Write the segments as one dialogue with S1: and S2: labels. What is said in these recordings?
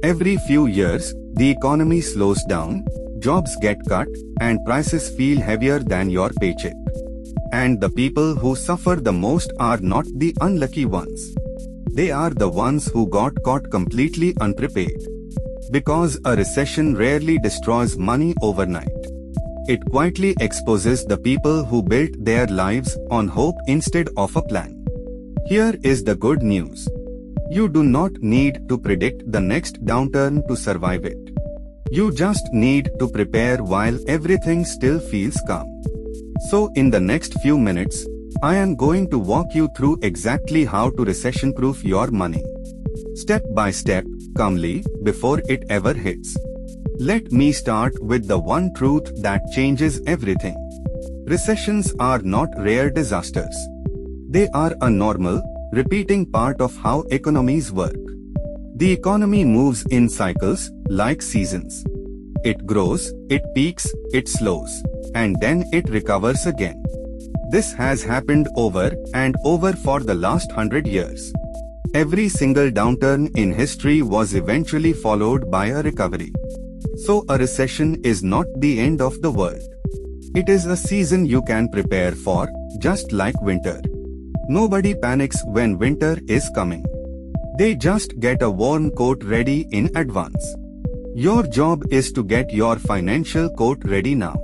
S1: Every few years, the economy slows down, jobs get cut, and prices feel heavier than your paycheck. And the people who suffer the most are not the unlucky ones. They are the ones who got caught completely unprepared. Because a recession rarely destroys money overnight. It quietly exposes the people who built their lives on hope instead of a plan. Here is the good news. You do not need to predict the next downturn to survive it. You just need to prepare while everything still feels calm. So in the next few minutes, I am going to walk you through exactly how to recession-proof your money. Step by step, calmly, before it ever hits. Let me start with the one truth that changes everything. Recessions are not rare disasters. They are a normal, repeating part of how economies work. The economy moves in cycles, like seasons. It grows, it peaks, it slows, and then it recovers again. This has happened over and over for the last 100 years. Every single downturn in history was eventually followed by a recovery. So a recession is not the end of the world. It is a season you can prepare for, just like winter. Nobody panics when winter is coming. They just get a warm coat ready in advance. Your job is to get your financial coat ready now.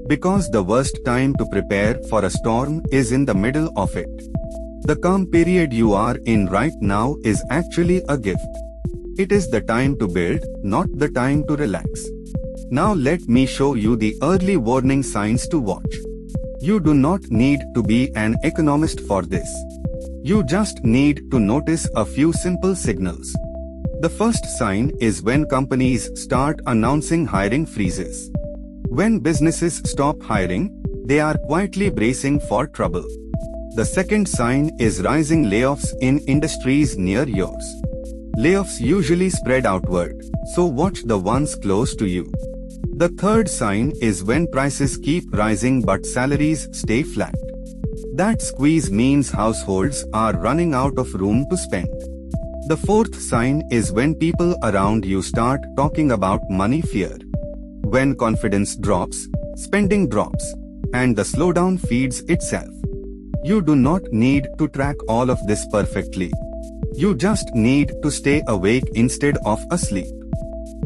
S1: Because the worst time to prepare for a storm is in the middle of it. The calm period you are in right now is actually a gift. It is the time to build, not the time to relax. Now let me show you the early warning signs to watch. You do not need to be an economist for this. You just need to notice a few simple signals. The first sign is when companies start announcing hiring freezes. When businesses stop hiring, they are quietly bracing for trouble. The second sign is rising layoffs in industries near yours. Layoffs usually spread outward, so watch the ones close to you. The third sign is when prices keep rising but salaries stay flat. That squeeze means households are running out of room to spend. The fourth sign is when people around you start talking about money fear. When confidence drops, spending drops, and the slowdown feeds itself. You do not need to track all of this perfectly. You just need to stay awake instead of asleep.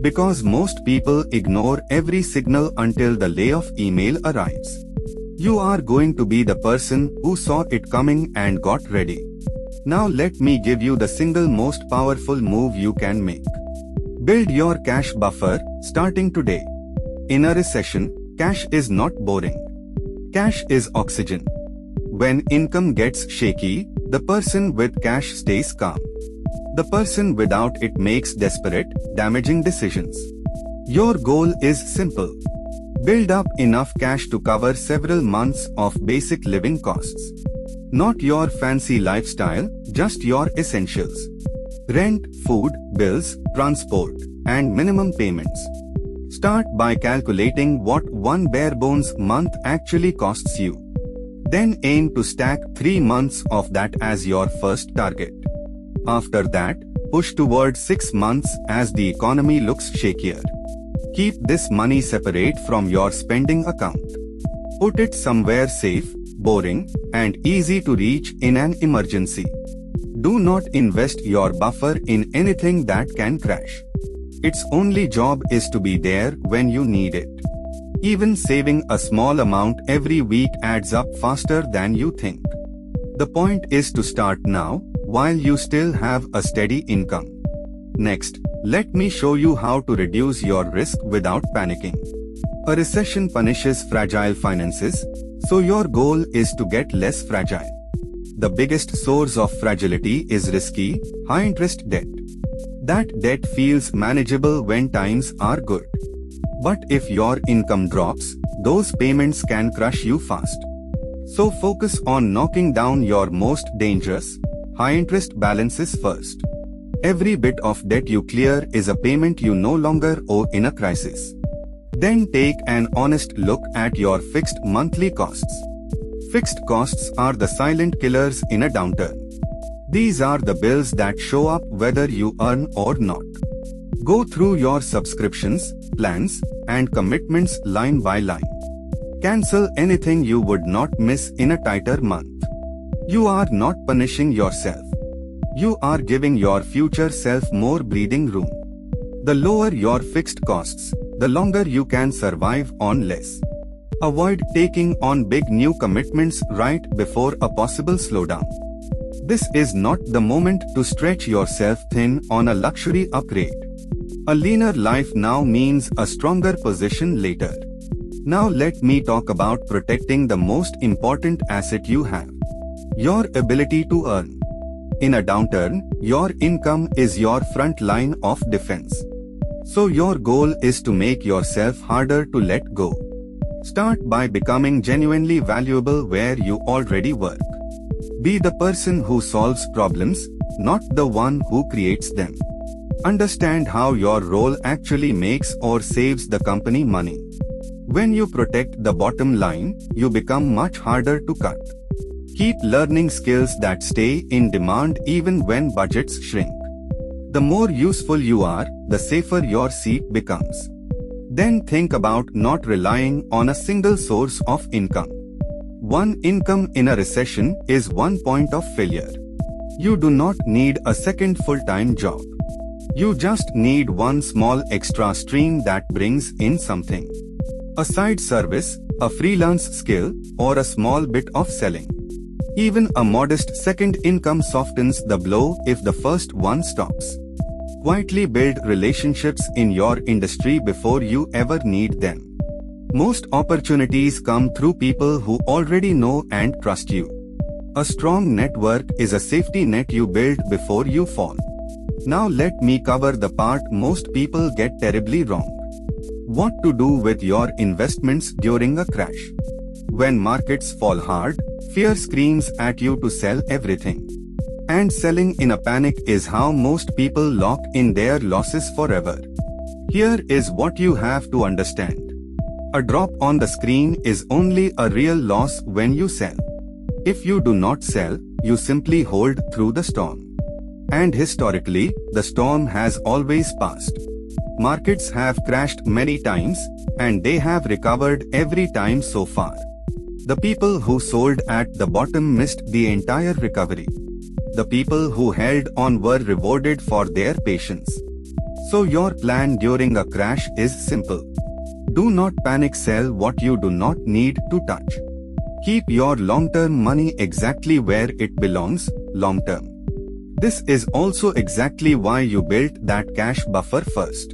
S1: Because most people ignore every signal until the layoff email arrives. You are going to be the person who saw it coming and got ready. Now let me give you the single most powerful move you can make. Build your cash buffer, starting today. In a recession, cash is not boring. Cash is oxygen. When income gets shaky, the person with cash stays calm. The person without it makes desperate, damaging decisions. Your goal is simple. Build up enough cash to cover several months of basic living costs. Not your fancy lifestyle, just your essentials. Rent, food, bills, transport, and minimum payments. Start by calculating what one bare-bones month actually costs you. Then aim to stack 3 months of that as your first target. After that, push toward 6 months as the economy looks shakier. Keep this money separate from your spending account. Put it somewhere safe, boring, and easy to reach in an emergency. Do not invest your buffer in anything that can crash. Its only job is to be there when you need it. Even saving a small amount every week adds up faster than you think. The point is to start now, while you still have a steady income. Next, let me show you how to reduce your risk without panicking. A recession punishes fragile finances, so your goal is to get less fragile. The biggest source of fragility is risky, high-interest debt. That debt feels manageable when times are good. But if your income drops, those payments can crush you fast. So focus on knocking down your most dangerous, high-interest balances first. Every bit of debt you clear is a payment you no longer owe in a crisis. Then take an honest look at your fixed monthly costs. Fixed costs are the silent killers in a downturn. These are the bills that show up whether you earn or not. Go through your subscriptions, plans, and commitments line by line. Cancel anything you would not miss in a tighter month. You are not punishing yourself. You are giving your future self more breathing room. The lower your fixed costs, the longer you can survive on less. Avoid taking on big new commitments right before a possible slowdown. This is not the moment to stretch yourself thin on a luxury upgrade. A leaner life now means a stronger position later. Now let me talk about protecting the most important asset you have: your ability to earn. In a downturn, your income is your front line of defense. So your goal is to make yourself harder to let go. Start by becoming genuinely valuable where you already work. Be the person who solves problems, not the one who creates them. Understand how your role actually makes or saves the company money. When you protect the bottom line, you become much harder to cut. Keep learning skills that stay in demand even when budgets shrink. The more useful you are, the safer your seat becomes. Then think about not relying on a single source of income. One income in a recession is one point of failure. You do not need a second full-time job. You just need one small extra stream that brings in something. A side service, a freelance skill, or a small bit of selling. Even a modest second income softens the blow if the first one stops. Quietly build relationships in your industry before you ever need them. Most opportunities come through people who already know and trust you. A strong network is a safety net you build before you fall. Now let me cover the part most people get terribly wrong. What to do with your investments during a crash. When markets fall hard, fear screams at you to sell everything. And selling in a panic is how most people lock in their losses forever. Here is what you have to understand. A drop on the screen is only a real loss when you sell. If you do not sell, you simply hold through the storm. And historically, the storm has always passed. Markets have crashed many times, and they have recovered every time so far. The people who sold at the bottom missed the entire recovery. The people who held on were rewarded for their patience. So your plan during a crash is simple. Do not panic sell what you do not need to touch. Keep your long-term money exactly where it belongs, long-term. This is also exactly why you built that cash buffer first.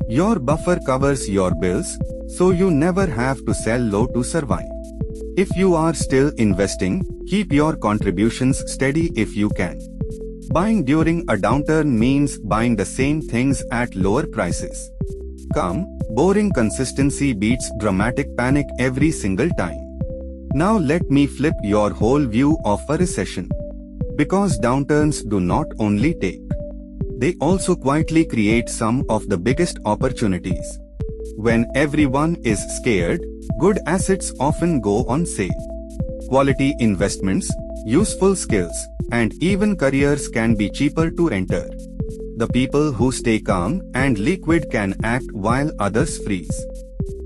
S1: Your buffer covers your bills, so you never have to sell low to survive. If you are still investing, keep your contributions steady if you can. Buying during a downturn means buying the same things at lower prices. Calm, boring consistency beats dramatic panic every single time. Now let me flip your whole view of a recession. Because downturns do not only take. They also quietly create some of the biggest opportunities. When everyone is scared, good assets often go on sale. Quality investments, useful skills, and even careers can be cheaper to enter. The people who stay calm and liquid can act while others freeze.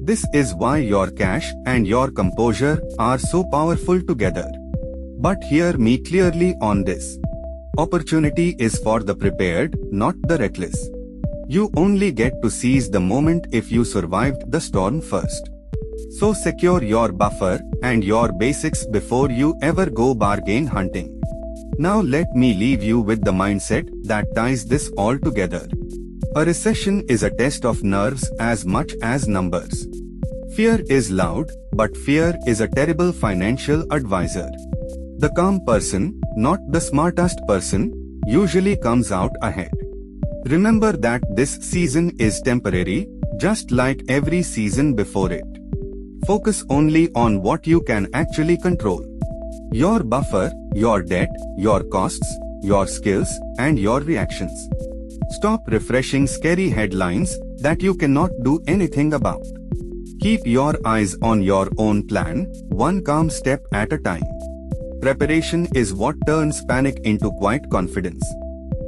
S1: This is why your cash and your composure are so powerful together. But hear me clearly on this. Opportunity is for the prepared, not the reckless. You only get to seize the moment if you survived the storm first. So secure your buffer and your basics before you ever go bargain hunting. Now let me leave you with the mindset that ties this all together. A recession is a test of nerves as much as numbers. Fear is loud, but fear is a terrible financial advisor. The calm person, not the smartest person, usually comes out ahead. Remember that this season is temporary, just like every season before it. Focus only on what you can actually control. Your buffer, your debt, your costs, your skills, and your reactions. Stop refreshing scary headlines that you cannot do anything about. Keep your eyes on your own plan, one calm step at a time. Preparation is what turns panic into quiet confidence.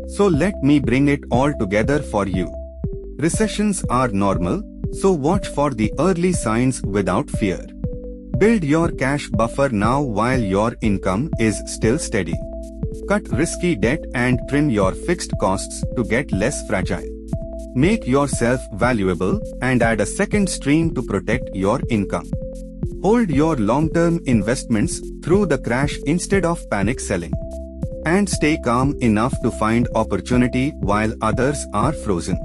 S1: So let me bring it all together for you. Recessions are normal, so watch for the early signs without fear. Build your cash buffer now while your income is still steady. Cut risky debt and trim your fixed costs to get less fragile. Make yourself valuable and add a second stream to protect your income. Hold your long-term investments through the crash instead of panic selling. And stay calm enough to find opportunity while others are frozen.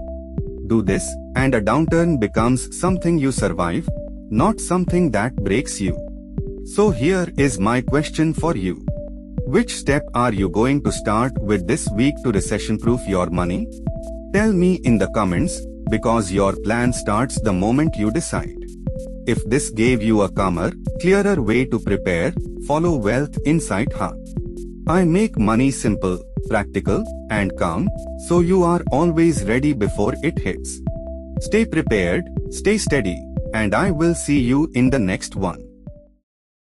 S1: Do this, and a downturn becomes something you survive, not something that breaks you. So here is my question for you. Which step are you going to start with this week to recession-proof your money? Tell me in the comments, because your plan starts the moment you decide. If this gave you a calmer, clearer way to prepare, follow Wealth Insight Hub. I make money simple, practical, and calm, so you are always ready before it hits. Stay prepared, stay steady, and I will see you in the next one.